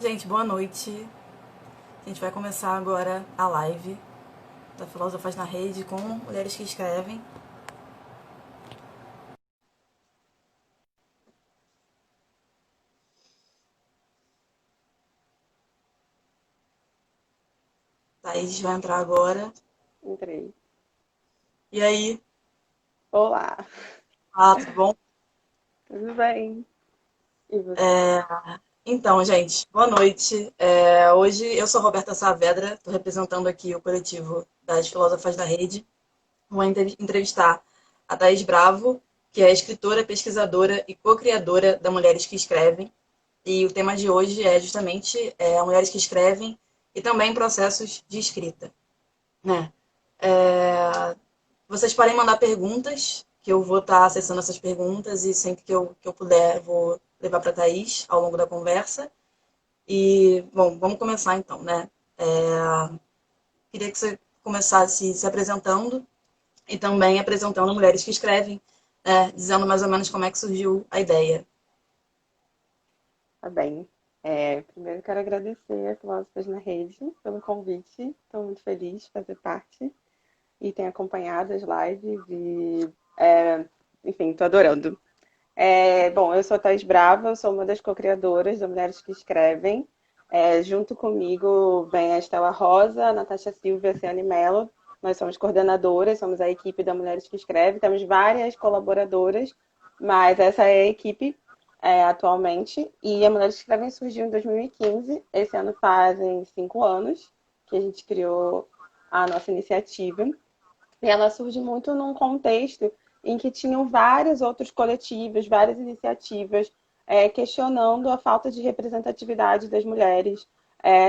Gente, boa noite. A gente vai começar agora a live da Filósofas na Rede com mulheres que escrevem. Thaís vai entrar agora. Entrei. E aí? Olá, Tudo bom? tudo bem? E você? Então, gente, boa noite. Hoje eu sou Roberta Saavedra, estou representando aqui o coletivo das Filósofas da Rede. Vou entrevistar a Thaís Bravo, que é escritora, pesquisadora e co-criadora da Mulheres que Escrevem. E o tema de hoje é justamente mulheres que escrevem e também processos de escrita, né? É, Vocês podem mandar perguntas, que eu vou estar acessando essas perguntas e sempre que eu puder vou levar para a Thaís ao longo da conversa. E, bom, vamos começar então, né? Queria que você começasse se apresentando e também apresentando mulheres que escrevem, né? Dizendo mais ou menos como é que surgiu a ideia. Tá bem. Primeiro quero agradecer a Filósofas na Rede pelo convite. Estou muito feliz de fazer parte e tenho acompanhado as lives enfim, estou adorando. Bom, eu sou a Thais Brava, eu sou uma das co-criadoras da Mulheres que Escrevem. Junto comigo vem a Estela Rosa, a Natasha Silva e a Ciane Mello. Nós somos coordenadoras, somos a equipe da Mulheres que Escrevem. Temos várias colaboradoras, mas essa é a equipe atualmente. E a Mulheres que Escrevem surgiu em 2015. Esse ano fazem 5 anos que a gente criou a nossa iniciativa. E ela surge muito num contexto em que tinham vários outros coletivos, várias iniciativas questionando a falta de representatividade das mulheres,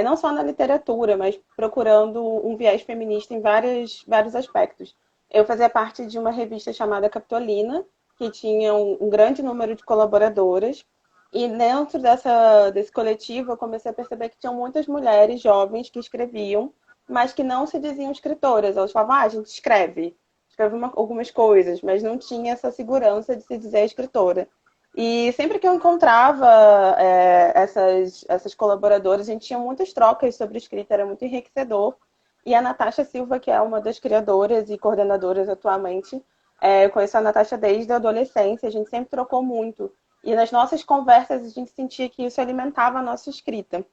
não só na literatura, mas procurando um viés feminista em vários aspectos. Eu fazia parte de uma revista chamada Capitolina, que tinha um grande número de colaboradoras, e dentro desse coletivo eu comecei a perceber que tinham muitas mulheres jovens que escreviam, mas que não se diziam escritoras. Elas falavam, a gente escreve algumas coisas, mas não tinha essa segurança de se dizer escritora. E sempre que eu encontrava essas colaboradoras, a gente tinha muitas trocas sobre escrita, era muito enriquecedor. E a Natasha Silva, que é uma das criadoras e coordenadoras atualmente, eu conheço a Natasha desde a adolescência, a gente sempre trocou muito. E nas nossas conversas a gente sentia que isso alimentava a nossa escrita.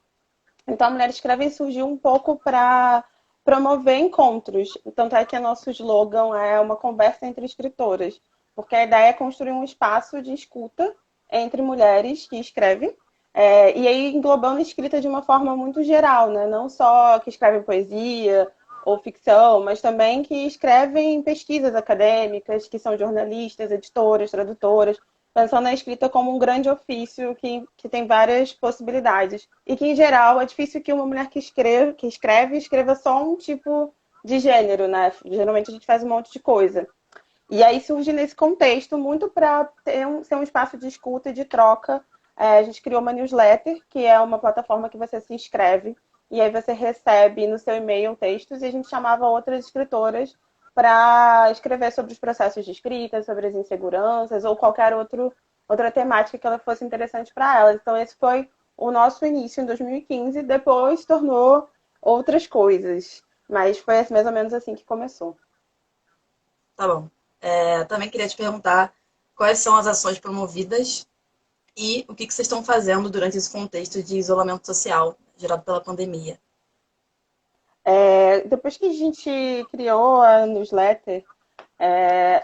Então, a Mulher Escreve surgiu um pouco para promover encontros. Tanto é que o nosso slogan é uma conversa entre escritoras, porque a ideia é construir um espaço de escuta entre mulheres que escrevem, e aí englobando a escrita de uma forma muito geral, né? Não só que escrevem poesia ou ficção, mas também que escrevem pesquisas acadêmicas, que são jornalistas, editoras, tradutoras, pensando na escrita como um grande ofício que tem várias possibilidades. E que, em geral, é difícil que uma mulher escreva só um tipo de gênero, né? Geralmente a gente faz um monte de coisa. E aí surge nesse contexto muito para ser um espaço de escuta e de troca. A gente criou uma newsletter, que é uma plataforma que você se inscreve e aí você recebe no seu e-mail textos e a gente chamava outras escritoras para escrever sobre os processos de escrita, sobre as inseguranças ou outra temática que ela fosse interessante para elas. Então esse foi o nosso início em 2015, depois tornou outras coisas, mas foi mais ou menos assim que começou. Tá bom. Também queria te perguntar quais são as ações promovidas e o que vocês estão fazendo durante esse contexto de isolamento social gerado pela pandemia. Depois que a gente criou a newsletter,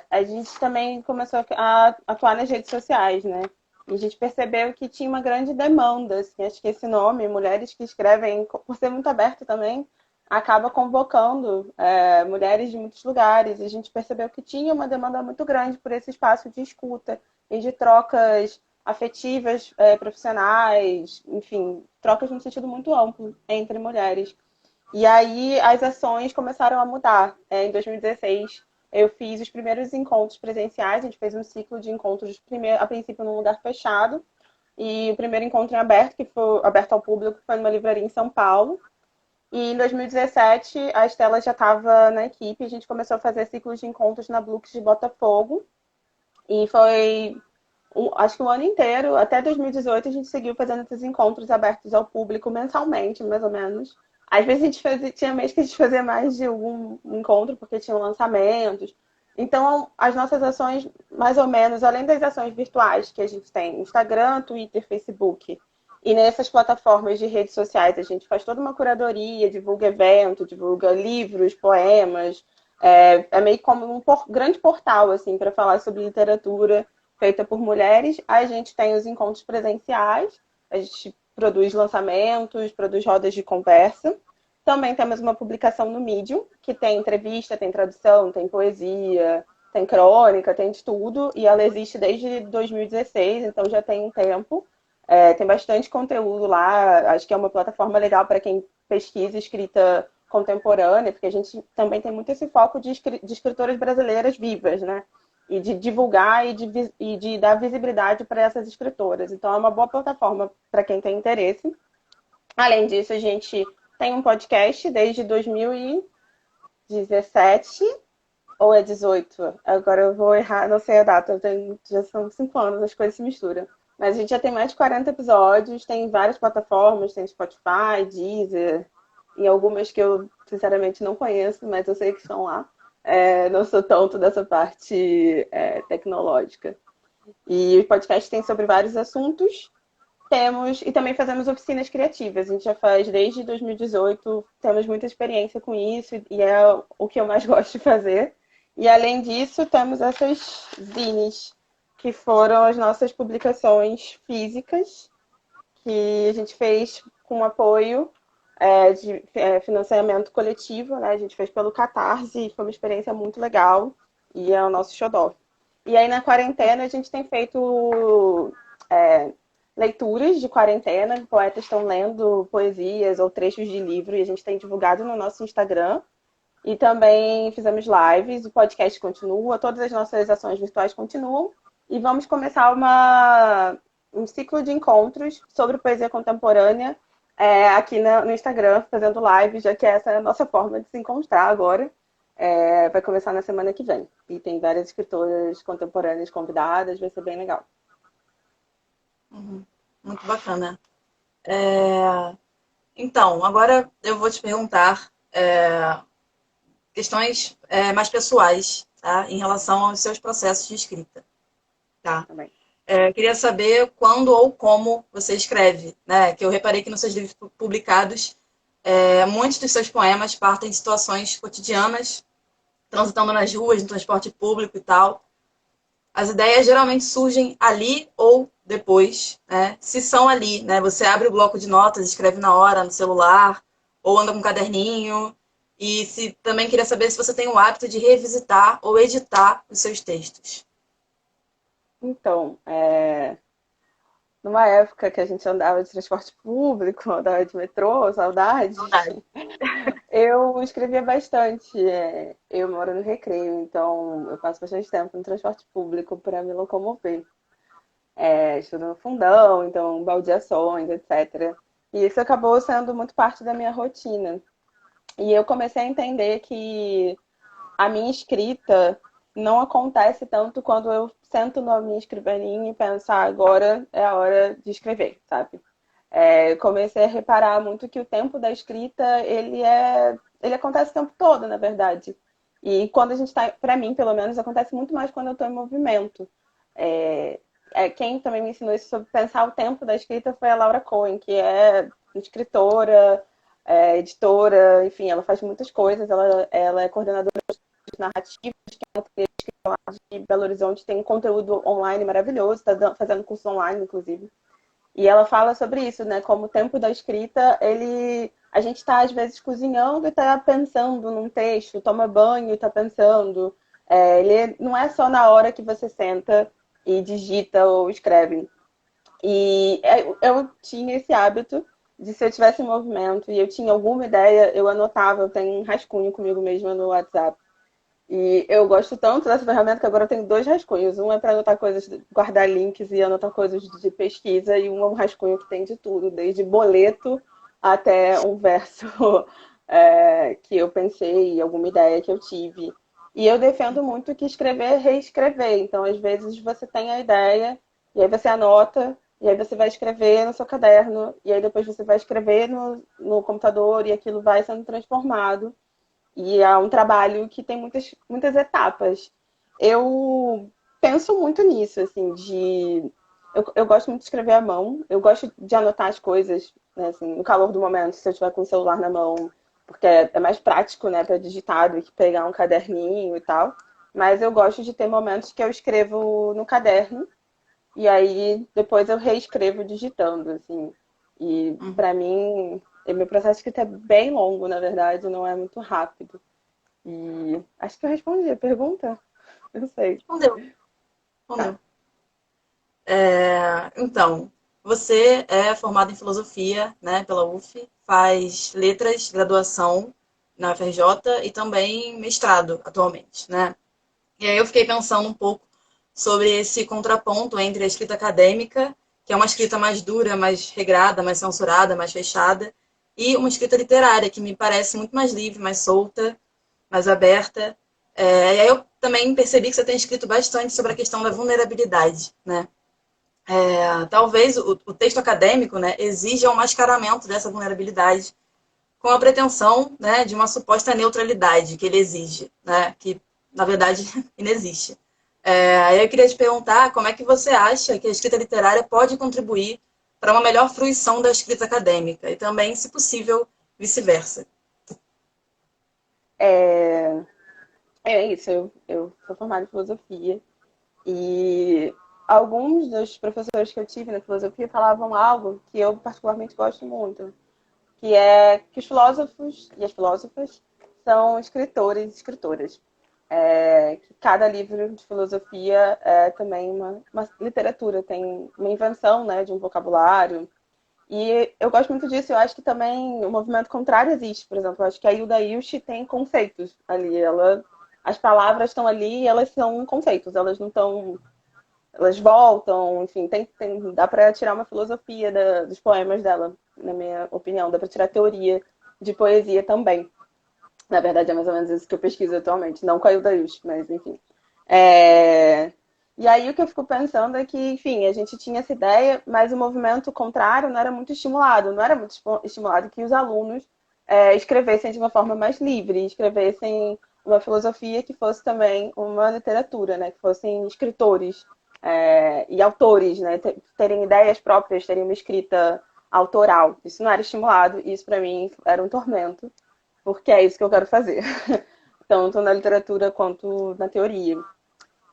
a gente também começou a atuar nas redes sociais, né? E a gente percebeu que tinha uma grande demanda, assim, acho que esse nome, Mulheres que Escrevem, por ser muito aberto também, acaba convocando mulheres de muitos lugares. E a gente percebeu que tinha uma demanda muito grande por esse espaço de escuta e de trocas afetivas, profissionais, enfim, trocas num sentido muito amplo entre mulheres. E aí as ações começaram a mudar. Em 2016, eu fiz os primeiros encontros presenciais, a gente fez um ciclo de encontros, a princípio num lugar fechado, e o primeiro encontro em aberto, que foi aberto ao público, foi numa livraria em São Paulo. E em 2017, a Estela já estava na equipe, a gente começou a fazer ciclos de encontros na Blux de Botafogo, e foi acho que um ano inteiro, até 2018, a gente seguiu fazendo esses encontros abertos ao público mensalmente, mais ou menos. Às vezes a gente tinha mês que a gente fazia mais de algum encontro, porque tinham lançamentos. Então, as nossas ações, mais ou menos, além das ações virtuais que a gente tem, Instagram, Twitter, Facebook, e nessas plataformas de redes sociais, a gente faz toda uma curadoria, divulga evento, divulga livros, poemas. É meio como um grande portal, assim, para falar sobre literatura feita por mulheres. A gente tem os encontros presenciais, a gente produz lançamentos, produz rodas de conversa. Também temos uma publicação no Medium, que tem entrevista, tem tradução, tem poesia, tem crônica, tem de tudo. E ela existe desde 2016, então já tem um tempo. Tem bastante conteúdo lá. Acho que é uma plataforma legal para quem pesquisa escrita contemporânea, porque a gente também tem muito esse foco de escritoras brasileiras vivas, né? E de divulgar e de dar visibilidade para essas escritoras. Então, é uma boa plataforma para quem tem interesse. Além disso, a gente tem um podcast desde 2017 ou é 18? Agora eu vou errar, não sei a data, já são 5 anos, as coisas se misturam. Mas a gente já tem mais de 40 episódios, tem várias plataformas, tem Spotify, Deezer, e algumas que eu sinceramente não conheço, mas eu sei que estão lá. Não sou tanto dessa parte tecnológica. E o podcast tem sobre vários assuntos. E também fazemos oficinas criativas. A gente já faz desde 2018, temos muita experiência com isso e é o que eu mais gosto de fazer. E além disso, temos essas zines, que foram as nossas publicações físicas, que a gente fez com apoio de financiamento coletivo, né? A gente fez pelo Catarse e foi uma experiência muito legal e é o nosso xodó. E aí na quarentena a gente tem feito leituras de quarentena, poetas estão lendo poesias ou trechos de livro e a gente tem divulgado no nosso Instagram. E também fizemos lives, o podcast continua, todas as nossas ações virtuais continuam. E vamos começar um ciclo de encontros sobre poesia contemporânea aqui no Instagram, fazendo lives, já que essa é a nossa forma de se encontrar agora. Vai começar na semana que vem. E tem várias escritoras contemporâneas convidadas, vai ser bem legal. Uhum. Muito bacana. Então, agora eu vou te perguntar questões mais pessoais, tá? Em relação aos seus processos de escrita. Tá? Também. Queria saber quando ou como você escreve, né? Que eu reparei que nos seus livros publicados, muitos dos seus poemas partem de situações cotidianas, transitando nas ruas, no transporte público e tal. As ideias geralmente surgem ali ou depois, né? Se são ali, né? Você abre o bloco de notas, escreve na hora, no celular, ou anda com um caderninho. E também queria saber se você tem o hábito de revisitar ou editar os seus textos. Então, numa época que a gente andava de transporte público, andava de metrô, saudade, Saudade. eu escrevia bastante. Eu moro no Recreio, então eu passo bastante tempo no transporte público para me locomover. Estudo no fundão, então baldeações, etc. E isso acabou sendo muito parte da minha rotina. E eu comecei a entender que a minha escrita não acontece tanto quando eu sento na minha escrivaninha e penso, agora é a hora de escrever, sabe? Comecei a reparar muito que o tempo da escrita, ele acontece o tempo todo, na verdade. E quando a gente está, para mim, pelo menos, acontece muito mais quando eu estou em movimento. Quem também me ensinou isso sobre pensar o tempo da escrita foi a Laura Cohen, que é escritora, editora, enfim, ela faz muitas coisas, ela é coordenadora de narrativas, que é uma crítica lá de Belo Horizonte, tem um conteúdo online maravilhoso, está fazendo curso online, inclusive. E ela fala sobre isso, né? Como o tempo da escrita, a gente está às vezes cozinhando e está pensando num texto, toma banho e está pensando. Ele não é só na hora que você senta e digita ou escreve. E eu tinha esse hábito de se eu tivesse em movimento e eu tinha alguma ideia, eu anotava, eu tenho um rascunho comigo mesma no WhatsApp. E eu gosto tanto dessa ferramenta que agora eu tenho 2 rascunhos. Um é para anotar coisas, guardar links e anotar coisas de pesquisa, e um é um rascunho que tem de tudo, desde boleto até um verso que eu pensei, alguma ideia que eu tive. E eu defendo muito que escrever é reescrever. Então, às vezes, você tem a ideia e aí você anota, e aí você vai escrever no seu caderno, e aí depois você vai escrever no computador, e aquilo vai sendo transformado. E é um trabalho que tem muitas etapas. Eu penso muito nisso, assim, de. Eu gosto muito de escrever à mão, eu gosto de anotar as coisas, né, assim, no calor do momento, se eu estiver com o celular na mão, porque é mais prático, né, para digitar do que pegar um caderninho e tal. Mas eu gosto de ter momentos que eu escrevo no caderno e aí depois eu reescrevo digitando, assim. E Uhum. para mim, meu processo de escrita é bem longo, na verdade, não é muito rápido. E acho que eu respondi a pergunta. Eu sei. Respondeu, Tá. respondeu. Então, você é formado em filosofia, né, pela UF, faz letras, graduação na UFRJ e também mestrado atualmente, né? E aí eu fiquei pensando um pouco sobre esse contraponto entre a escrita acadêmica, que é uma escrita mais dura, mais regrada, mais censurada, mais fechada, e uma escrita literária, que me parece muito mais livre, mais solta, mais aberta. E aí eu também percebi que você tem escrito bastante sobre a questão da vulnerabilidade, né? Talvez o texto acadêmico, né, exija um mascaramento dessa vulnerabilidade com a pretensão, né, de uma suposta neutralidade que ele exige, né, que na verdade inexiste. Aí eu queria te perguntar como é que você acha que a escrita literária pode contribuir para uma melhor fruição da escrita acadêmica e também, se possível, vice-versa. É, é isso, eu sou formada em filosofia e alguns dos professores que eu tive na filosofia falavam algo que eu particularmente gosto muito, que é que os filósofos e as filósofas são escritores e escritoras. Que cada livro de filosofia é também uma literatura, tem uma invenção, né, de um vocabulário. E eu gosto muito disso. Eu acho que também o movimento contrário existe. Por exemplo, eu acho que a Hilda Ilst tem conceitos ali. As palavras estão ali e elas são conceitos. Elas não estão, elas voltam. Enfim, dá para tirar uma filosofia dos poemas dela, na minha opinião. Dá para tirar teoria de poesia também. Na verdade, é mais ou menos isso que eu pesquiso atualmente. Não com a Hilda Ilst, mas enfim. É... E aí o que eu fico pensando é que, enfim, a gente tinha essa ideia, mas o movimento contrário não era muito estimulado. Não era muito estimulado que os alunos escrevessem de uma forma mais livre, escrevessem uma filosofia que fosse também uma literatura, né? Que fossem escritores e autores, né? Terem ideias próprias, terem uma escrita autoral. Isso não era estimulado, e isso para mim era um tormento, porque é isso que eu quero fazer, tanto na literatura quanto na teoria.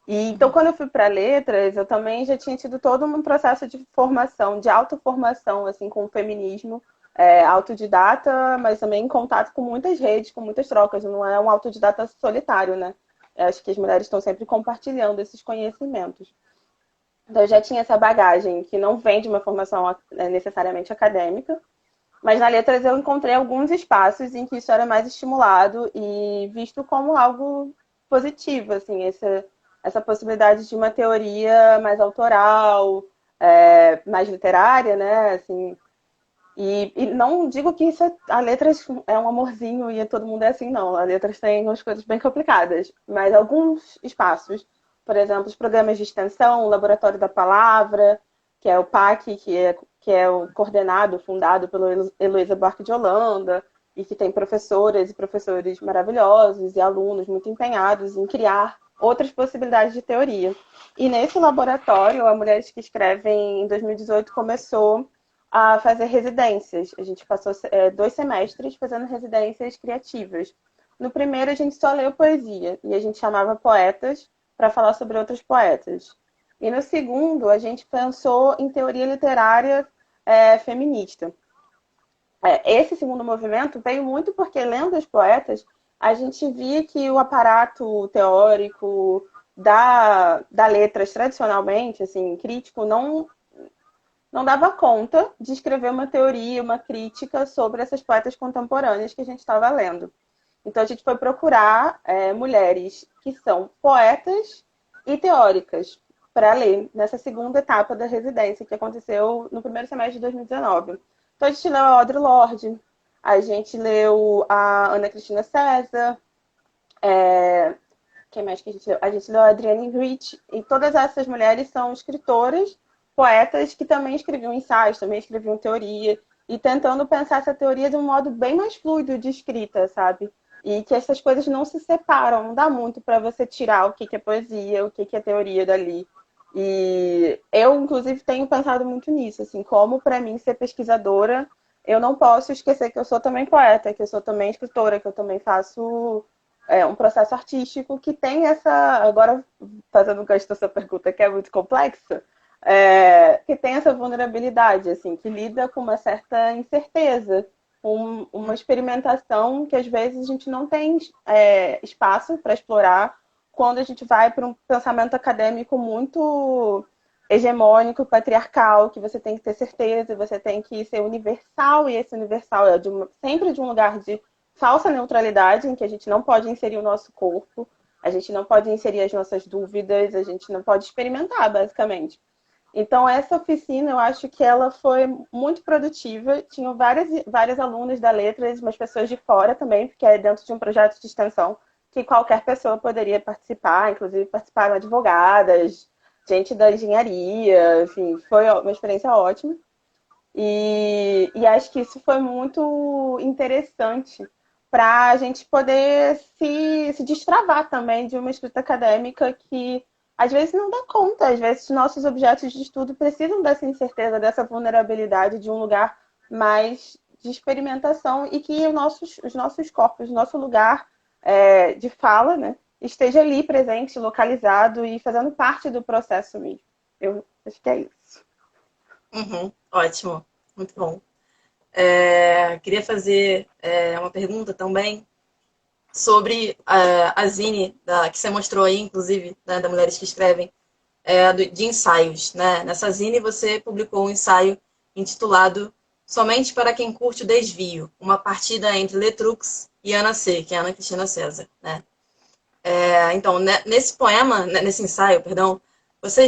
E então, quando eu fui para letras, eu também já tinha tido todo um processo de formação, de autoformação, assim, com o feminismo, autodidata, mas também em contato com muitas redes, com muitas trocas. Não é um autodidata solitário, né? Eu acho que as mulheres estão sempre compartilhando esses conhecimentos. Então, eu já tinha essa bagagem que não vem de uma formação necessariamente acadêmica, mas na letras eu encontrei alguns espaços em que isso era mais estimulado e visto como algo positivo, assim, essa possibilidade de uma teoria mais autoral, mais literária, né? Assim, e não digo que a letras é um amorzinho e todo mundo é assim, não. A letras tem umas coisas bem complicadas, mas alguns espaços, por exemplo, os programas de extensão, o Laboratório da Palavra, que é o PAC, que é o coordenado, fundado pelo Heloísa Buarque de Holanda, e que tem professoras e professores maravilhosos e alunos muito empenhados em criar outras possibilidades de teoria. E nesse laboratório, a Mulheres que Escrevem, em 2018, começou a fazer residências. A gente passou 2 semestres fazendo residências criativas. No primeiro, a gente só leu poesia e a gente chamava poetas para falar sobre outros poetas. E no segundo, a gente pensou em teoria literária feminista. Esse segundo movimento veio muito porque, lendo os poetas, a gente via que o aparato teórico da letras, tradicionalmente, assim, crítico, não dava conta de escrever uma teoria, uma crítica sobre essas poetas contemporâneas que a gente estava lendo. Então a gente foi procurar mulheres que são poetas e teóricas para ler nessa segunda etapa da residência que aconteceu no primeiro semestre de 2019. Então a gente leu a Audre Lorde, a gente leu a Ana Cristina César, quem mais que a gente leu? A gente leu a Adrienne Rich, e todas essas mulheres são escritoras poetas que também escreviam ensaios, também escreviam teoria, e tentando pensar essa teoria de um modo bem mais fluido de escrita, sabe? E que essas coisas não se separam, não dá muito para você tirar o que é poesia, o que é teoria dali. E eu, inclusive, tenho pensado muito nisso, assim, como para mim ser pesquisadora, eu não posso esquecer que eu sou também poeta, que eu sou também escritora, que eu também faço um processo artístico que tem essa. Agora, fazendo o gancho da sua pergunta, que é muito complexa, que tem essa vulnerabilidade, assim, que lida com uma certa incerteza, uma experimentação que às vezes a gente não tem espaço para explorar quando a gente vai para um pensamento acadêmico muito hegemônico, patriarcal, que você tem que ter certeza, você tem que ser universal, e esse universal é sempre de um lugar de falsa neutralidade, em que a gente não pode inserir o nosso corpo, a gente não pode inserir as nossas dúvidas, a gente não pode experimentar, basicamente. Então, essa oficina, eu acho que ela foi muito produtiva. Tinham várias alunas da Letras, mas pessoas de fora também, porque é dentro de um projeto de extensão que qualquer pessoa poderia participar, inclusive participaram advogadas, gente da engenharia, enfim, foi uma experiência ótima. E acho que isso foi muito interessante para a gente poder se destravar também de uma escrita acadêmica que às vezes não dá conta, às vezes nossos objetos de estudo precisam dessa incerteza, dessa vulnerabilidade de um lugar mais de experimentação e que os nossos corpos, nosso lugar de fala, né, esteja ali presente, localizado e fazendo parte do processo mesmo. Eu acho que é isso. Uhum, ótimo, muito bom. Queria fazer uma pergunta também sobre a zine que você mostrou aí, inclusive, né, da Mulheres que Escrevem, de ensaios. Né? Nessa zine você publicou um ensaio intitulado Somente para quem curte o desvio, uma partida entre Letrux e Ana C., que é Ana Cristina César. Né? Então, nesse poema, nesse ensaio, perdão, você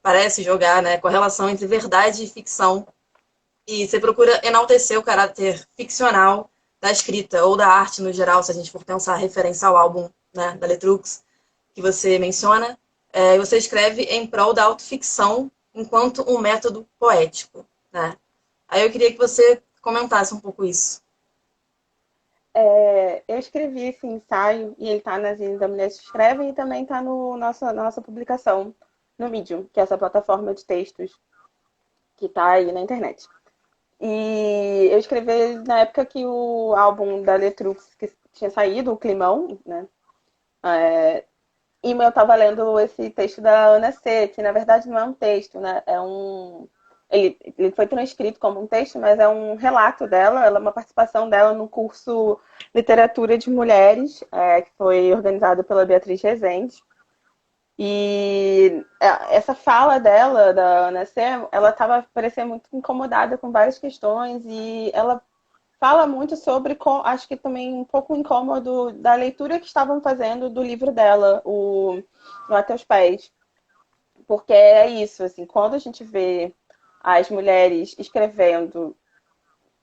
parece jogar, né, correlação entre verdade e ficção, e você procura enaltecer o caráter ficcional da escrita ou da arte no geral, se a gente for pensar a referência ao álbum, né, da Letrux, que você menciona, e você escreve em prol da autoficção enquanto um método poético. Né? Aí eu queria que você comentasse um pouco isso. Eu escrevi esse ensaio e ele está nas Ilhas da Mulher Se Escrevem e também está na nossa publicação no Medium, que é essa plataforma de textos que está aí na internet. E eu escrevi na época que o álbum da Letrux que tinha saído, o Climão, né? E eu estava lendo esse texto da Ana C., que na verdade não é um texto, né? Ele foi transcrito como um texto, mas é um relato dela, ela é uma participação dela no curso Literatura de Mulheres, que foi organizado pela Beatriz Rezende. E essa fala dela, da Ana C., ela estava parecendo muito incomodada com várias questões e ela fala muito sobre, acho que também um pouco incômodo da leitura que estavam fazendo do livro dela, o No A Teus Pés. Porque é isso, assim, quando a gente vê as mulheres escrevendo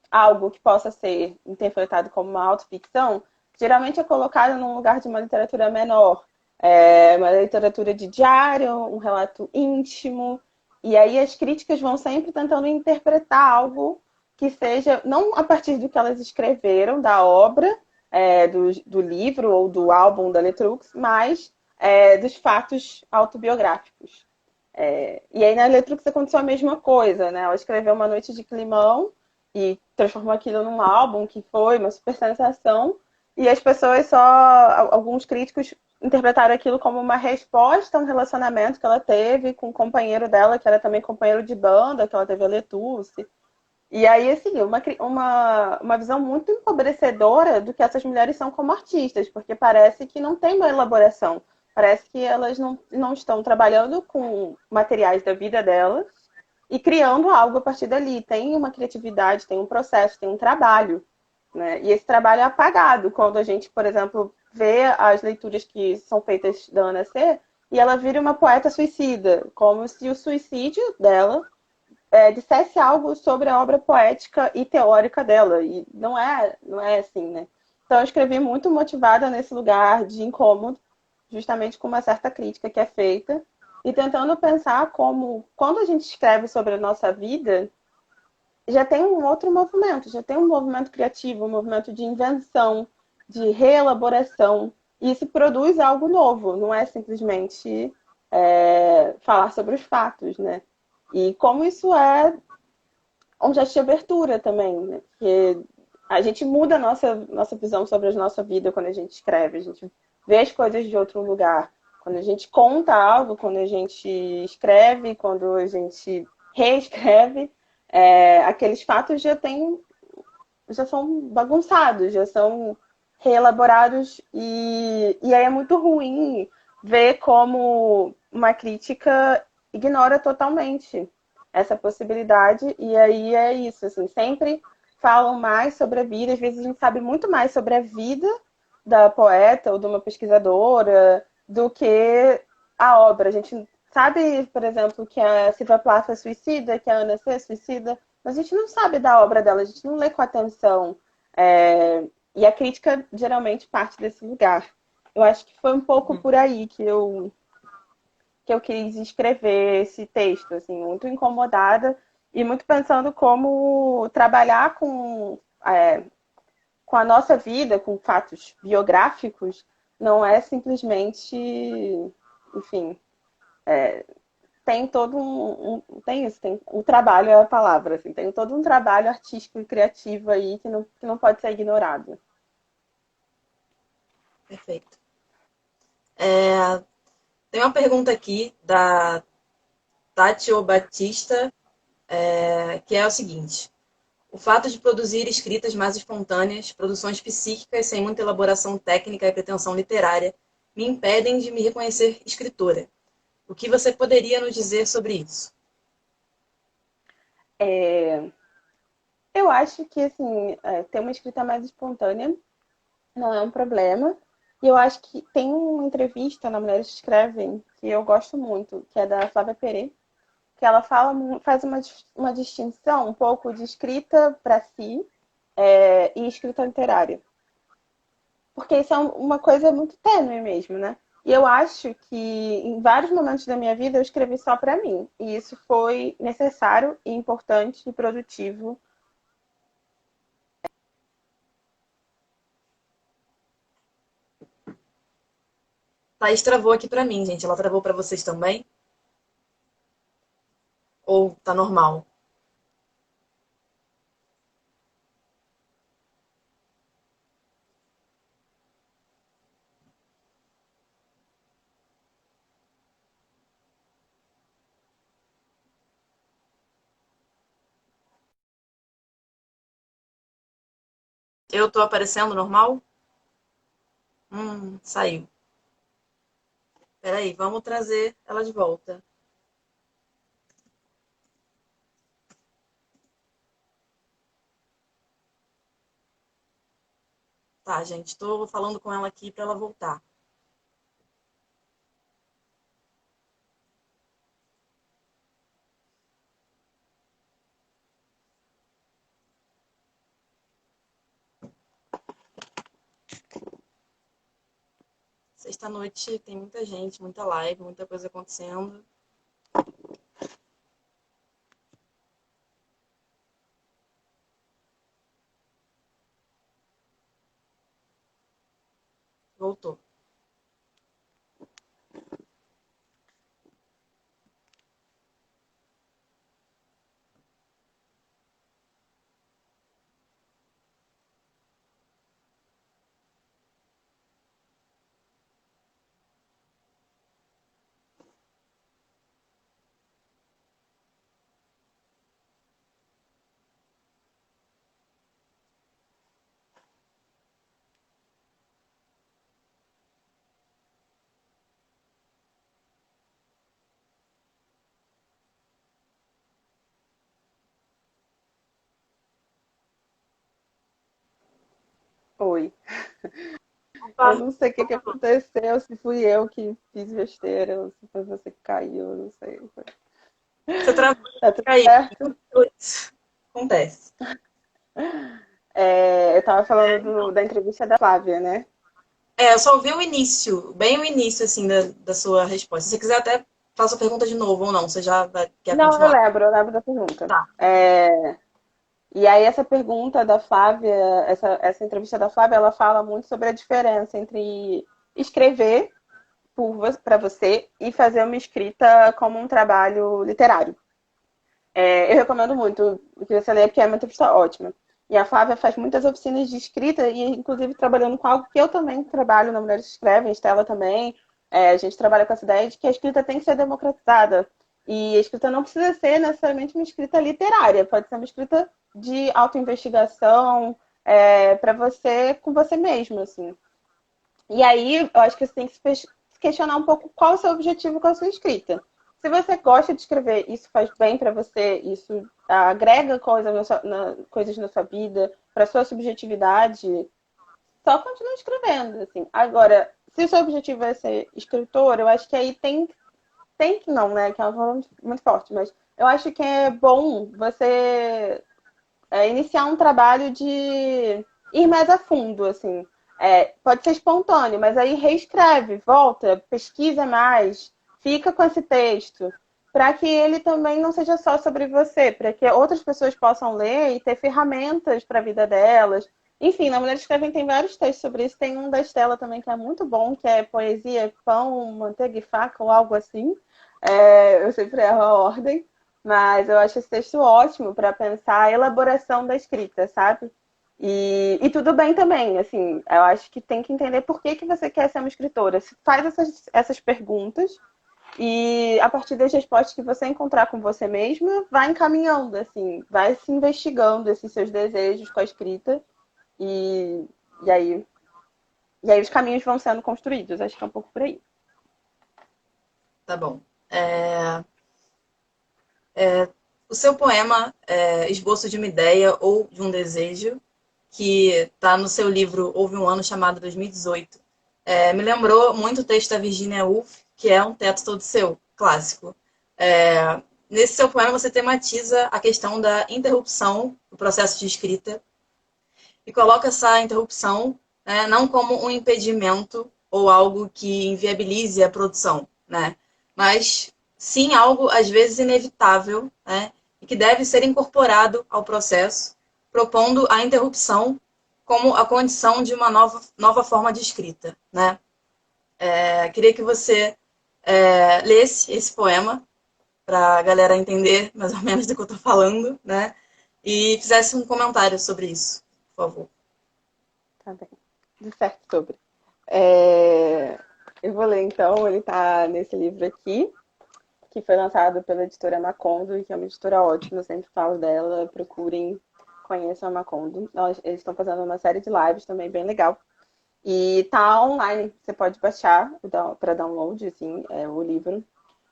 algo que possa ser interpretado como uma autoficção, geralmente é colocado num lugar de uma literatura menor, uma literatura de diário, um relato íntimo, e aí as críticas vão sempre tentando interpretar algo que seja, não a partir do que elas escreveram, da obra, do livro ou do álbum da Letrux, mas dos fatos autobiográficos. E aí na Letrux aconteceu a mesma coisa, né? Ela escreveu Uma Noite de Climão e transformou aquilo num álbum que foi uma super sensação. E as pessoas alguns críticos interpretaram aquilo como uma resposta a um relacionamento que ela teve com um companheiro dela, que era também companheiro de banda, que ela teve a Letusse. E aí, assim, uma visão muito empobrecedora do que essas mulheres são como artistas, porque parece que não tem uma elaboração. Parece que elas não estão trabalhando com materiais da vida delas e criando algo a partir dali. Tem uma criatividade, tem um processo, tem um trabalho. Né? E esse trabalho é apagado quando a gente, por exemplo, vê as leituras que são feitas da Ana C. e ela vira uma poeta suicida, como se o suicídio dela dissesse algo sobre a obra poética e teórica dela. E não é assim, né? Então eu escrevi muito motivada nesse lugar de incômodo, justamente com uma certa crítica que é feita. e tentando pensar como, quando a gente escreve sobre a nossa vida, já tem um outro movimento, já tem um movimento criativo, um movimento de invenção, de reelaboração, e isso produz algo novo, não é simplesmente falar sobre os fatos, né? E como isso é um gesto de abertura também, né? Porque a gente muda a nossa visão sobre a nossa vida quando a gente escreve, a gente vê as coisas de outro lugar. Quando a gente conta algo, quando a gente escreve, quando a gente reescreve, aqueles fatos já são bagunçados, já são reelaborados e aí é muito ruim ver como uma crítica ignora totalmente essa possibilidade e aí é isso, assim, sempre falam mais sobre a vida, às vezes a gente sabe muito mais sobre a vida da poeta ou de uma pesquisadora do que a obra. A gente sabe, por exemplo, que a Silvia Plath é suicida, que a Ana C é suicida, mas a gente não sabe da obra dela, a gente não lê com atenção. E a crítica geralmente parte desse lugar. Eu acho que foi um pouco por aí que eu quis escrever esse texto, assim, muito incomodada e muito pensando como trabalhar com a nossa vida, com fatos biográficos, não é simplesmente, enfim, tem todo tem isso, tem o trabalho é a palavra, assim, tem todo um trabalho artístico e criativo aí que não pode ser ignorado. Perfeito. Tem uma pergunta aqui da Tati Batista, que é o seguinte: o fato de produzir escritas mais espontâneas, produções psíquicas sem muita elaboração técnica e pretensão literária, me impedem de me reconhecer escritora. O que você poderia nos dizer sobre isso? Eu acho que, assim, ter uma escrita mais espontânea não é um problema. E eu acho que tem uma entrevista na Mulheres que Escrevem que eu gosto muito, que é da Flávia Perê, que ela faz uma distinção um pouco de escrita para si e escrita literária. Porque isso é uma coisa muito tênue mesmo, né? E eu acho que em vários momentos da minha vida eu escrevi só para mim. E isso foi necessário e importante e produtivo. Thaís travou aqui para mim, gente. Ela travou para vocês também? Ou tá normal? Eu tô aparecendo normal? Saiu. Peraí, vamos trazer ela de volta. Tá, gente, tô falando com ela aqui para ela voltar. Sexta-noite tem muita gente, muita live, muita coisa acontecendo. Voltou. Oi. Opa, Eu não sei o que aconteceu, se fui eu que fiz besteira, ou se foi você que caiu, eu não sei. você travou Tá e tudo caiu. certo? Acontece. Eu tava falando da entrevista da Flávia, né? Eu só ouvi o início, bem o início, assim, da sua resposta. Se você quiser até faço a pergunta de novo ou não? Você já quer Não, continuar? eu lembro da pergunta. Tá. E aí essa pergunta da Flávia, essa entrevista da Flávia, ela fala muito sobre a diferença entre escrever para você e fazer uma escrita como um trabalho literário. Eu recomendo muito que você leia, porque é uma entrevista ótima. E a Flávia faz muitas oficinas de escrita, e inclusive trabalhando com algo que eu também trabalho na Mulheres que Escrevem, Estela também. A gente trabalha com essa ideia de que a escrita tem que ser democratizada. E a escrita não precisa ser necessariamente uma escrita literária, pode ser uma escrita de autoinvestigação, para você, com você mesmo, assim. E aí, eu acho que você tem que se questionar um pouco qual é o seu objetivo com a sua escrita. Se você gosta de escrever, isso faz bem para você, isso agrega coisas na sua vida, para sua subjetividade, só continue escrevendo, assim. Agora, se o seu objetivo é ser escritor, eu acho que aí tem que não, né? Que é uma palavra muito forte, mas eu acho que é bom você iniciar um trabalho de ir mais a fundo, assim. Pode ser espontâneo, mas aí reescreve, volta, pesquisa mais, fica com esse texto, para que ele também não seja só sobre você, para que outras pessoas possam ler e ter ferramentas para a vida delas. Enfim, na Mulheres Escrevem tem vários textos sobre isso. Tem um da Estela também que é muito bom, que é Poesia, Pão, Manteiga e Faca, ou algo assim. Eu sempre erro a ordem. Mas eu acho esse texto ótimo para pensar a elaboração da escrita, sabe? E tudo bem também, assim, eu acho que tem que entender por que você quer ser uma escritora. Faz essas perguntas e a partir das respostas que você encontrar com você mesma, vai encaminhando, assim, vai se investigando esses seus desejos com a escrita e, e aí, e aí os caminhos vão sendo construídos. Acho que é um pouco por aí. Tá bom. O seu poema Esboço de uma Ideia ou de um Desejo, que está no seu livro Houve um Ano Chamado 2018, me lembrou muito o texto da Virginia Woolf, que é Um Teto Todo Seu, clássico. Nesse seu poema você tematiza a questão da interrupção do processo de escrita e coloca essa interrupção, né, não como um impedimento ou algo que inviabilize a produção, né, mas sim algo às vezes inevitável, né, e que deve ser incorporado ao processo, propondo a interrupção como a condição de uma nova forma de escrita, né. Queria que você lesse esse poema para a galera entender mais ou menos do que eu estou falando, né, e fizesse um comentário sobre isso, por favor. Tá bem. De certo sobre. É, Eu vou ler então, ele está nesse livro aqui, que foi lançado pela editora Macondo, e que é uma editora ótima, eu sempre falo dela, procurem, conheçam a Macondo. Eles estão fazendo uma série de lives também bem legal. E tá online, você pode baixar para download, assim, o livro,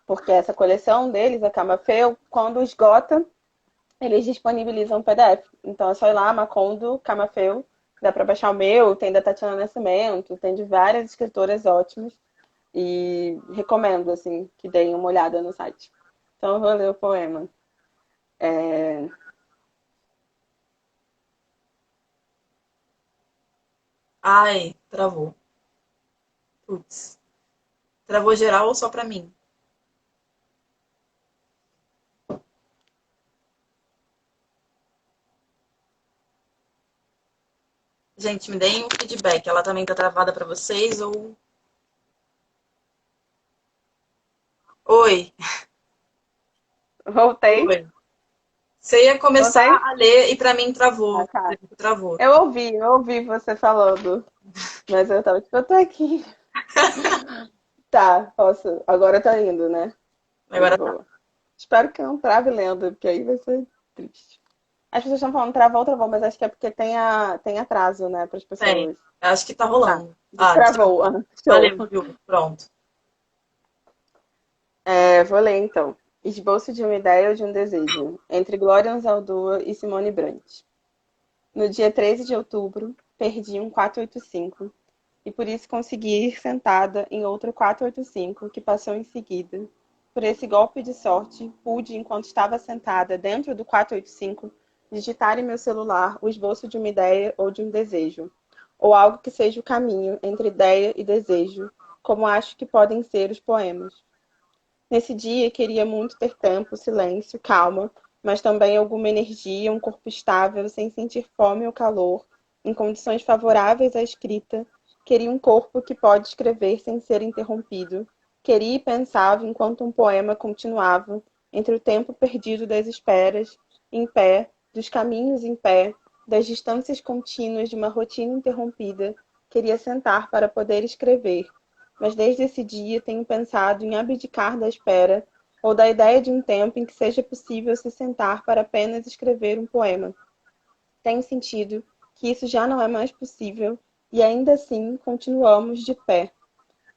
porque essa coleção deles, a Camafeu, quando esgota, eles disponibilizam PDF. Então é só ir lá, Macondo, Camafeu, dá para baixar o meu, tem da Tatiana Nascimento, tem de várias escritoras ótimas. E recomendo, assim, que deem uma olhada no site. Então eu vou ler o poema. É... Ai, travou. Putz. Travou geral ou só pra mim? Gente, me deem um feedback. Ela também tá travada pra vocês ou. Oi, Voltei. oi. Você ia começar Voltei? a ler e pra mim Ah, travou. tá. Travou. Eu ouvi você falando, mas eu tava tipo, eu tô aqui. Tá, posso. Agora tá indo, né? De Agora tá. boa. Espero que não trave lendo, porque aí vai ser triste. As pessoas estão falando travou, mas acho que é porque tem atraso, né, para as Tem. pessoas. Acho que tá Tá. rolando. Ah, Destravou. destravou. Ah, show. Valeu, viu? Pronto. Vou ler então. Esboço de uma ideia ou de um desejo, entre Glória Anzaldúa e Simone Brandt. No dia 13 de outubro, perdi um 485 e por isso consegui ir sentada em outro 485 que passou em seguida. Por esse golpe de sorte, pude, enquanto estava sentada dentro do 485, digitar em meu celular o esboço de uma ideia ou de um desejo, ou algo que seja o caminho entre ideia e desejo, como acho que podem ser os poemas. Nesse dia, queria muito ter tempo, silêncio, calma, mas também alguma energia, um corpo estável, sem sentir fome ou calor, em condições favoráveis à escrita. Queria um corpo que pode escrever sem ser interrompido. Queria e pensava enquanto um poema continuava, entre o tempo perdido das esperas, em pé, dos caminhos em pé, das distâncias contínuas de uma rotina interrompida. Queria sentar para poder escrever, mas desde esse dia tenho pensado em abdicar da espera ou da ideia de um tempo em que seja possível se sentar para apenas escrever um poema. Tenho sentido que isso já não é mais possível e ainda assim continuamos de pé.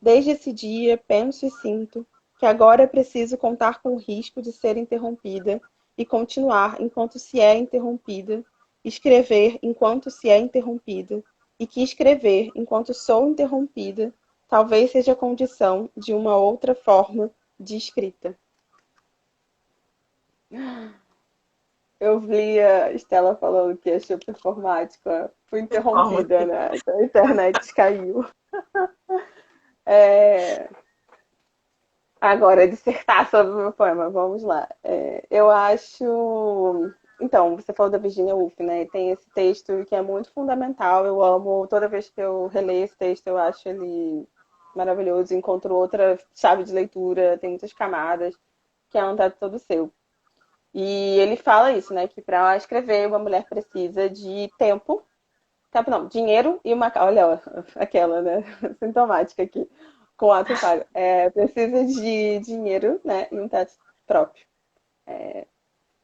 Desde esse dia penso e sinto que agora é preciso contar com o risco de ser interrompida e continuar enquanto se é interrompida, escrever enquanto se é interrompida, e que escrever enquanto sou interrompida talvez seja a condição de uma outra forma de escrita. Eu vi a Estela falando que achou performática, fui Performance. interrompida, né? A internet caiu. É... Agora, dissertar sobre o meu poema, vamos lá. Eu acho. Então, você falou da Virginia Woolf, né? Tem esse texto que é muito fundamental. Eu amo, toda vez que eu releio esse texto, eu acho ele maravilhoso. Encontro outra chave de leitura, tem muitas camadas, que é um teto todo seu. E ele fala isso, né? Que para escrever, uma mulher precisa de tempo. Tempo não, dinheiro e uma. Olha, ó, aquela, né? Sintomática aqui com o ato pago. Precisa de dinheiro, né? E um teto próprio.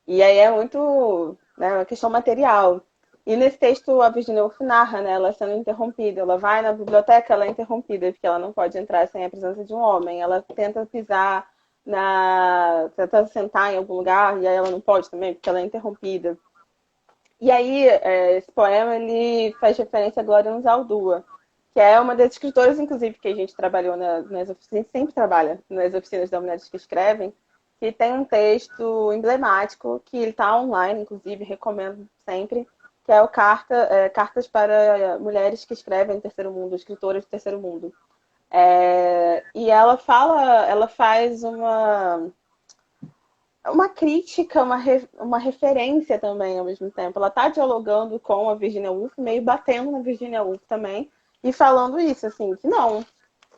E aí é muito, né, uma questão material. E nesse texto a Virginia Woolf narra, né, ela sendo interrompida. Ela vai na biblioteca, ela é interrompida, porque ela não pode entrar sem a presença de um homem. Ela tenta pisar tenta sentar em algum lugar, e aí ela não pode também, porque ela é interrompida. E aí, esse poema, ele faz referência a Gloria Anzaldúa, que é uma das escritoras, inclusive, que a gente trabalhou nas oficinas, sempre trabalha nas oficinas da Mulheres que Escrevem, que tem um texto emblemático, que ele está online, inclusive, recomendo sempre, que é o Cartas para Mulheres que Escrevem no Terceiro Mundo, escritoras do Terceiro Mundo. E ela faz uma crítica, uma referência também ao mesmo tempo. Ela está dialogando com a Virginia Woolf, meio batendo na Virginia Woolf também, e falando isso, assim, que não,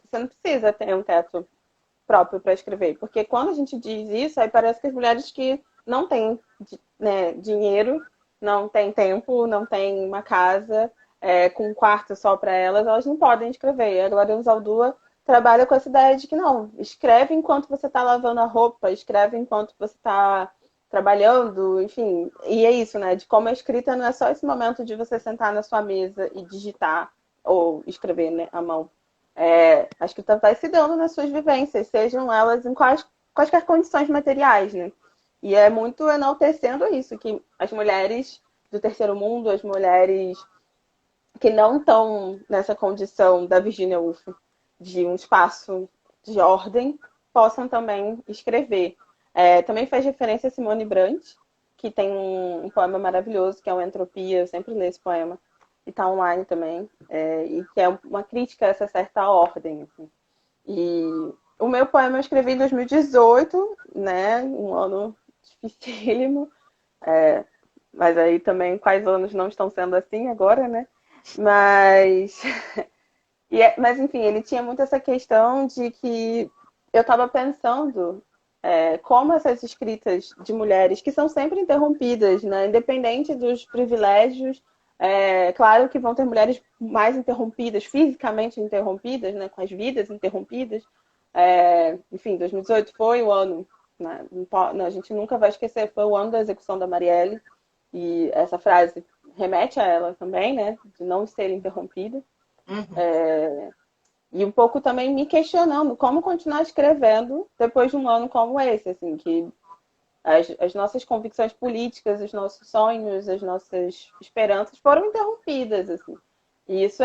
você não precisa ter um teto próprio para escrever. Porque quando a gente diz isso, aí parece que as mulheres que não têm, né, dinheiro, não têm tempo, não têm uma casa com um quarto só para elas, elas não podem escrever. E a Glória Zaldúa trabalha com essa ideia de que não, escreve enquanto você está lavando a roupa, escreve enquanto você está trabalhando, enfim. E é isso, né? De como a escrita não é só esse momento de você sentar na sua mesa e digitar ou escrever, né, à mão. A escrita vai se dando nas suas vivências, sejam elas em quaisquer condições materiais, né? E é muito enaltecendo isso, que as mulheres do terceiro mundo, as mulheres que não estão nessa condição da Virginia Woolf, de um espaço de ordem, possam também escrever. Também faz referência a Simone Brandt, que tem um poema maravilhoso, que é o Entropia, eu sempre leio esse poema, e está online também, e que é uma crítica a essa certa ordem. Assim. E o meu poema eu escrevi em 2018, né, um ano dificílimo, mas aí também quais anos não estão sendo assim agora, né? Mas, mas enfim, ele tinha muito essa questão de que eu estava pensando como essas escritas de mulheres, que são sempre interrompidas, né? Independente dos privilégios, claro que vão ter mulheres mais interrompidas, fisicamente interrompidas, né? Com as vidas interrompidas. Enfim, 2018 foi o ano, né? A gente nunca vai esquecer, foi o ano da execução da Marielle, e essa frase remete a ela também, né? De não ser interrompida. Uhum. E um pouco também me questionando como continuar escrevendo depois de um ano como esse, assim, que as nossas convicções políticas, os nossos sonhos, as nossas esperanças foram interrompidas, assim. E isso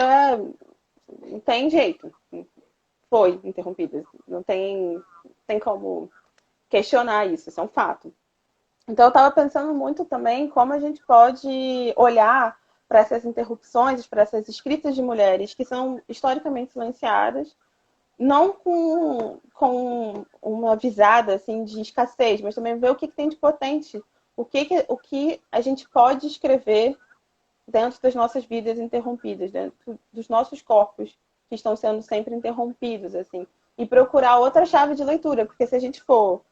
não tem jeito. Foi interrompida. Não tem como questionar isso, isso é um fato. Então, eu estava pensando muito também como a gente pode olhar para essas interrupções, para essas escritas de mulheres que são historicamente silenciadas, não com uma visada assim de escassez, mas também ver o que tem de potente, o que a gente pode escrever dentro das nossas vidas interrompidas, dentro dos nossos corpos que estão sendo sempre interrompidos, assim, e procurar outra chave de leitura, porque se a gente for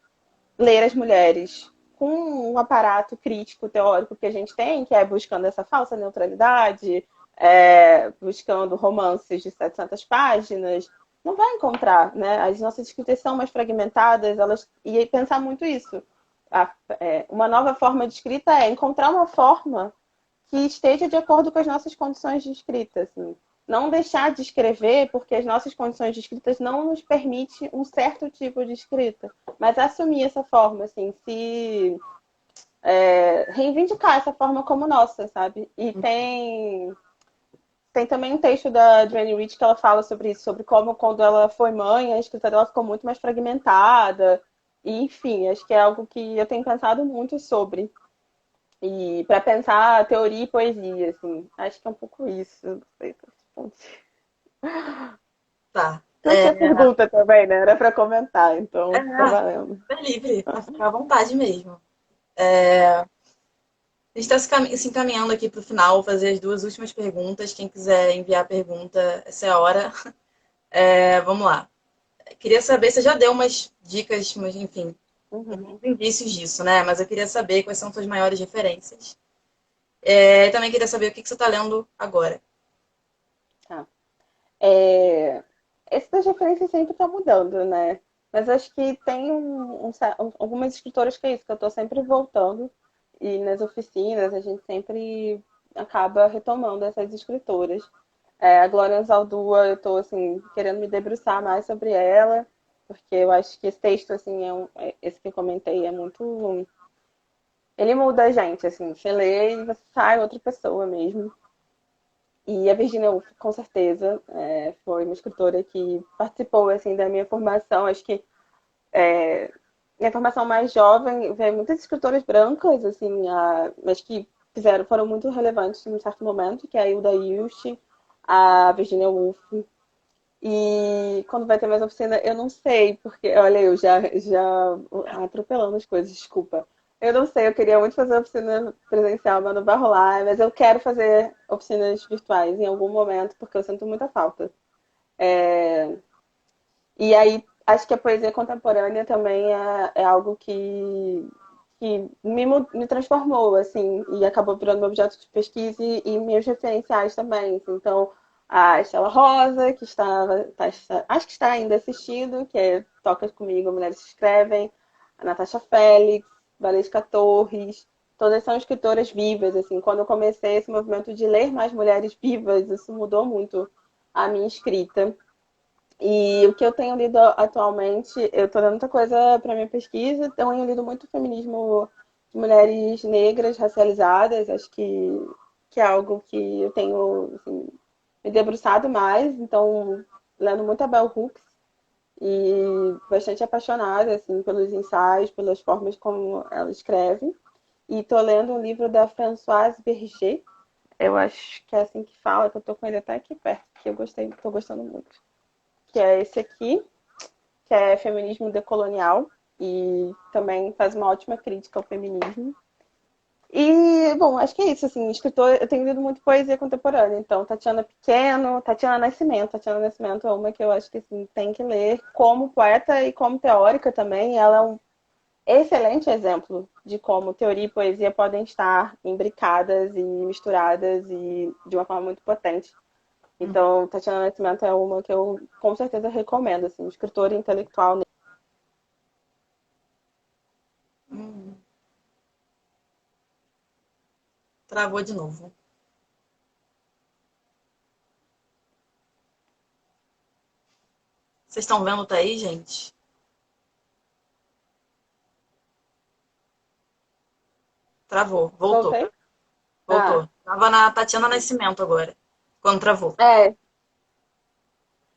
ler as mulheres com um aparato crítico teórico que a gente tem, que é buscando essa falsa neutralidade, buscando romances de 700 páginas, não vai encontrar, né? As nossas escritas são mais fragmentadas, e pensar muito isso. Uma nova forma de escrita é encontrar uma forma que esteja de acordo com as nossas condições de escrita, assim. Não deixar de escrever porque as nossas condições de escrita não nos permite um certo tipo de escrita, mas assumir essa forma, assim, se reivindicar essa forma como nossa, sabe? E tem também um texto da Joanne Rich que ela fala sobre isso, sobre como quando ela foi mãe, a escrita dela ficou muito mais fragmentada. E, enfim, acho que é algo que eu tenho pensado muito sobre. E para pensar teoria e poesia, assim. Acho que é um pouco isso. Não sei se eu respondi. Tá. Não tinha pergunta também, né? Era para comentar, É, então tá valendo. é livre, pra ficar à vontade mesmo. A gente está se encaminhando aqui para o final, vou fazer as duas últimas perguntas. Quem quiser enviar pergunta, essa é a hora. Vamos lá. Queria saber, você já deu umas dicas, mas enfim, Uhum. indícios disso, né? Mas eu queria saber quais são suas maiores referências. Também queria saber o que você está lendo agora. Tá. É, esse das referências sempre tá mudando, né? Mas acho que tem algumas escritoras que é isso, que eu tô sempre voltando. E nas oficinas a gente sempre acaba retomando essas escritoras. A Glória Anzaldúa, eu tô assim, querendo me debruçar mais sobre ela, porque eu acho que esse texto, assim, esse que eu comentei, é muito. Ele muda a gente, assim, você lê e você sai outra pessoa mesmo. E a Virginia Woolf, com certeza, foi uma escritora que participou assim da minha formação. Acho que minha formação mais jovem veio muitas escritoras brancas, assim, mas que foram muito relevantes em um certo momento, que é a Hilda Hilst, a Virginia Woolf. E quando vai ter mais oficina, eu não sei, porque, olha, eu já atropelando as coisas, desculpa. Eu não sei, eu queria muito fazer oficina presencial, mas não vai rolar. Mas eu quero fazer oficinas virtuais em algum momento, porque eu sinto muita falta. E aí, acho que a poesia contemporânea também é algo que me transformou, assim, e acabou virando meu objeto de pesquisa e meus referenciais também. Assim. Então, a Estela Rosa, que acho que está ainda assistindo, que é Toca Comigo, Mulheres que Escrevem, a Natasha Félix, Valesca Torres, todas são escritoras vivas, assim. Quando eu comecei esse movimento de ler mais mulheres vivas, isso mudou muito a minha escrita. E o que eu tenho lido atualmente, eu estou dando muita coisa para minha pesquisa, tenho lido muito feminismo de mulheres negras racializadas, acho que é algo que eu tenho assim, me debruçado mais, então lendo muito a Bell Hooks e bastante apaixonada assim, pelos ensaios, pelas formas como ela escreve. E estou lendo um livro da Françoise Berger, eu acho que é assim que fala, que eu estou com ele até aqui perto, que eu gostei, estou gostando muito. Que é esse aqui, que é feminismo decolonial e também faz uma ótima crítica ao feminismo. E, bom, acho que é isso, assim, escritor, eu tenho lido muito poesia contemporânea, então Tatiana Pequeno, Tatiana Nascimento é uma que eu acho que, assim, tem que ler como poeta e como teórica também, ela é um excelente exemplo de como teoria e poesia podem estar imbricadas e misturadas e de uma forma muito potente. Então, Tatiana Nascimento é uma que eu com certeza recomendo, assim, escritora intelectual. Hum, travou de novo. Vocês estão vendo, tá aí, gente? Travou. Voltou. Voltei? Ah, Voltou. Tava na Tatiana Nascimento agora. Quando travou. é.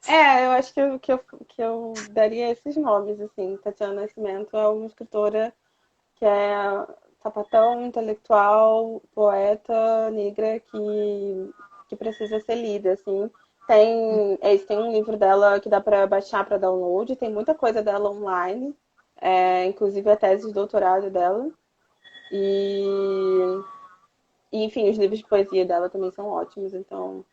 Eu acho que eu daria esses nomes, assim. Tatiana Nascimento é uma escritora que é sapatão, intelectual, poeta negra que precisa ser lida, assim. Tem um livro dela que dá para baixar para download, tem muita coisa dela online, inclusive a tese de doutorado dela. E, enfim, os livros de poesia dela também são ótimos. Então,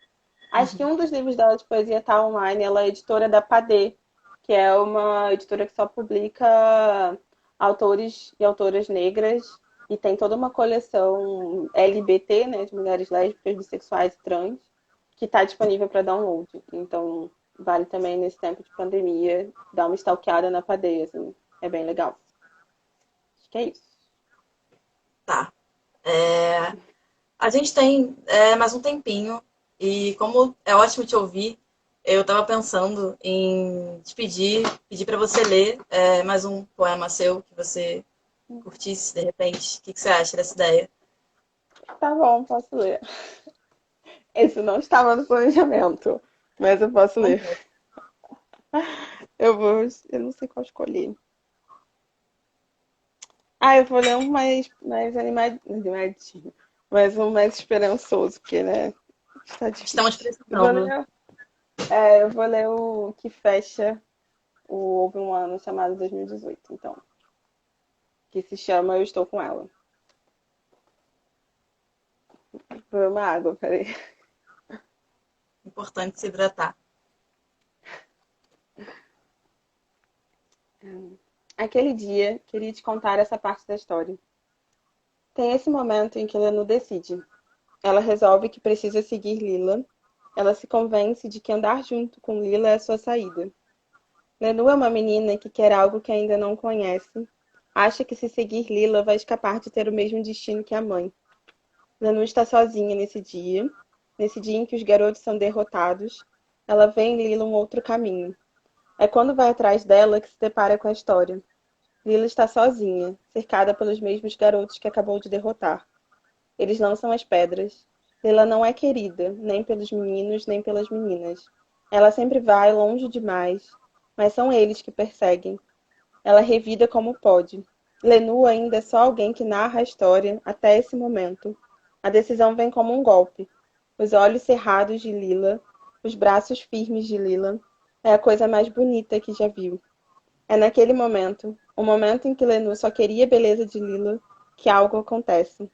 acho que Uhum. um dos livros dela de poesia está online. Ela é editora da Padê, que é uma editora que só publica autores e autoras negras. E tem toda uma coleção LBT, né, de mulheres lésbicas, bissexuais e trans, que está disponível para download. Então, vale também nesse tempo de pandemia dar uma stalkeada na Padê, assim. É bem legal. Acho que é isso. Tá. É, a gente tem mais um tempinho e como é ótimo te ouvir, eu estava pensando em te pedir para você ler mais um poema seu que você curtisse de repente. O que você acha dessa ideia? Tá bom, posso ler. Esse não estava no planejamento, mas eu posso ler. Eu não sei qual escolher. Eu vou ler um mais animadinho, mas um mais esperançoso, porque, né, está Estamos difícil. precisando. Eu vou ler o que fecha o Houve um Ano chamado 2018, então, que se chama Eu Estou Com Ela. Vou uma água, peraí. Importante se hidratar. Aquele dia, queria te contar essa parte da história. Tem esse momento em que Lenu decide. Ela resolve que precisa seguir Lila. Ela se convence de que andar junto com Lila é sua saída. Lenu é uma menina que quer algo que ainda não conhece. Acha que se seguir Lila vai escapar de ter o mesmo destino que a mãe. Lenu está sozinha nesse dia em que os garotos são derrotados. Ela vê em Lila um outro caminho. É quando vai atrás dela que se depara com a história. Lila está sozinha, cercada pelos mesmos garotos que acabou de derrotar. Eles lançam as pedras. Lila não é querida, nem pelos meninos, nem pelas meninas. Ela sempre vai longe demais, mas são eles que perseguem. Ela revida como pode. Lenu ainda é só alguém que narra a história até esse momento. A decisão vem como um golpe. Os olhos cerrados de Lila, os braços firmes de Lila, é a coisa mais bonita que já viu. É naquele momento, o momento em que Lenu só queria a beleza de Lila, que algo acontece.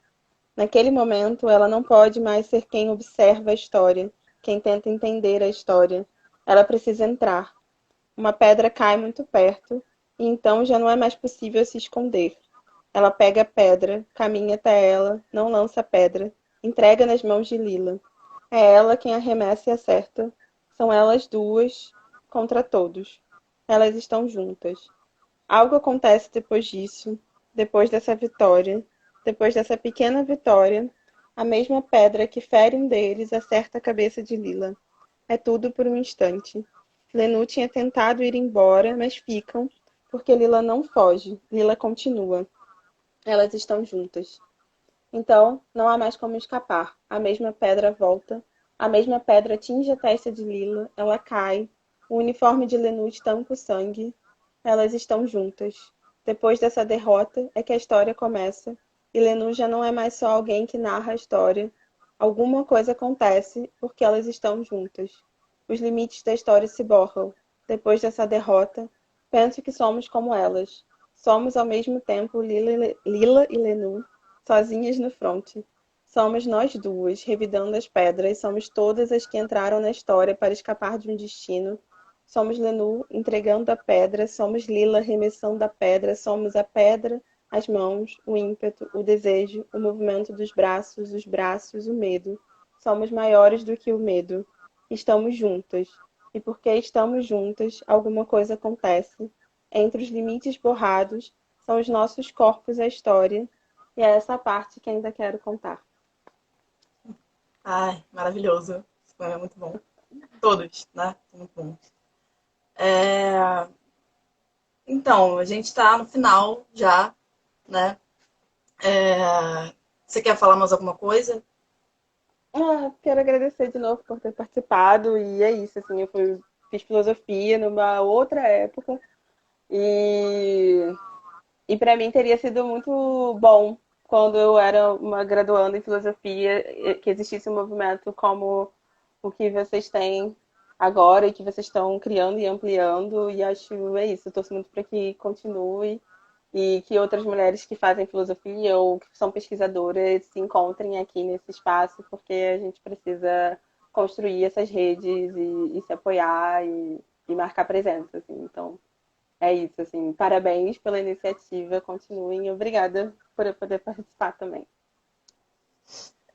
Naquele momento, ela não pode mais ser quem observa a história, quem tenta entender a história. Ela precisa entrar. Uma pedra cai muito perto, e então já não é mais possível se esconder. Ela pega a pedra, caminha até ela, não lança a pedra, entrega nas mãos de Lila. É ela quem arremessa e acerta. São elas duas contra todos. Elas estão juntas. Algo acontece depois disso, depois dessa vitória, depois dessa pequena vitória, a mesma pedra que fere um deles acerta a cabeça de Lila. É tudo por um instante. Lenu tinha tentado ir embora, mas ficam, porque Lila não foge, Lila continua. Elas estão juntas. Então, não há mais como escapar. A mesma pedra volta, a mesma pedra atinge a testa de Lila, ela cai, o uniforme de Lenu estampa o sangue, elas estão juntas. Depois dessa derrota é que a história começa, e Lenu já não é mais só alguém que narra a história. Alguma coisa acontece porque elas estão juntas. Os limites da história se borram. Depois dessa derrota, penso que somos como elas. Somos ao mesmo tempo Lila e Lenu, sozinhas no fronte. Somos nós duas, revidando as pedras, somos todas as que entraram na história para escapar de um destino. Somos Lenu entregando a pedra, somos Lila remessando a pedra, somos a pedra, as mãos, o ímpeto, o desejo, o movimento dos braços, os braços, o medo. Somos maiores do que o medo. Estamos juntas. E porque estamos juntas, alguma coisa acontece. Entre os limites borrados, são os nossos corpos a história, e é essa parte que ainda quero contar. Ai, maravilhoso. Esse poema é muito bom. Todos, né? São muito bons. É, então, a gente está no final já, né? Você quer falar mais alguma coisa? Quero agradecer de novo por ter participado, e é isso, assim, fiz filosofia numa outra época, e, e para mim teria sido muito bom quando eu era uma graduanda em filosofia que existisse um movimento como o que vocês têm agora e que vocês estão criando e ampliando. E acho é isso. Eu torço muito para que continue e que outras mulheres que fazem filosofia ou que são pesquisadoras se encontrem aqui nesse espaço, porque a gente precisa construir essas redes e se apoiar e marcar presença, assim. Então, é isso, assim. Parabéns pela iniciativa, continuem. Obrigada por eu poder participar também.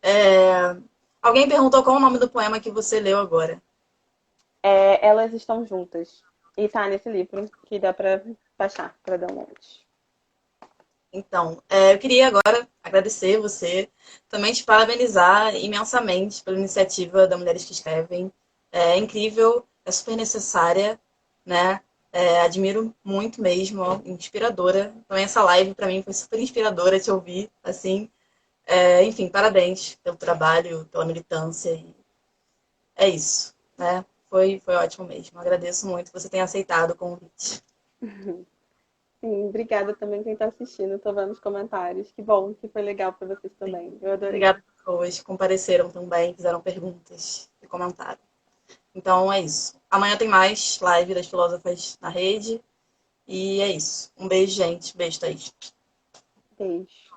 É, alguém perguntou qual é o nome do poema que você leu agora. Elas estão juntas. E tá nesse livro que dá para baixar, para download. Então, eu queria agora agradecer você, também te parabenizar imensamente pela iniciativa da Mulheres que Escrevem. É incrível, é super necessária, né? Admiro muito mesmo, ó, inspiradora. Também essa live para mim foi super inspiradora te ouvir, assim. Enfim, parabéns pelo trabalho, pela militância. E é isso, né? Foi ótimo mesmo. Agradeço muito que você tenha aceitado o convite. Sim, obrigada também quem está assistindo. Tô vendo os comentários. Que bom que foi legal para vocês também. Eu adorei. Obrigada às pessoas que compareceram também, fizeram perguntas e comentaram. Então é isso. Amanhã tem mais live das filósofas na rede. E é isso. Um beijo, gente. Beijo, Thaís. Beijo.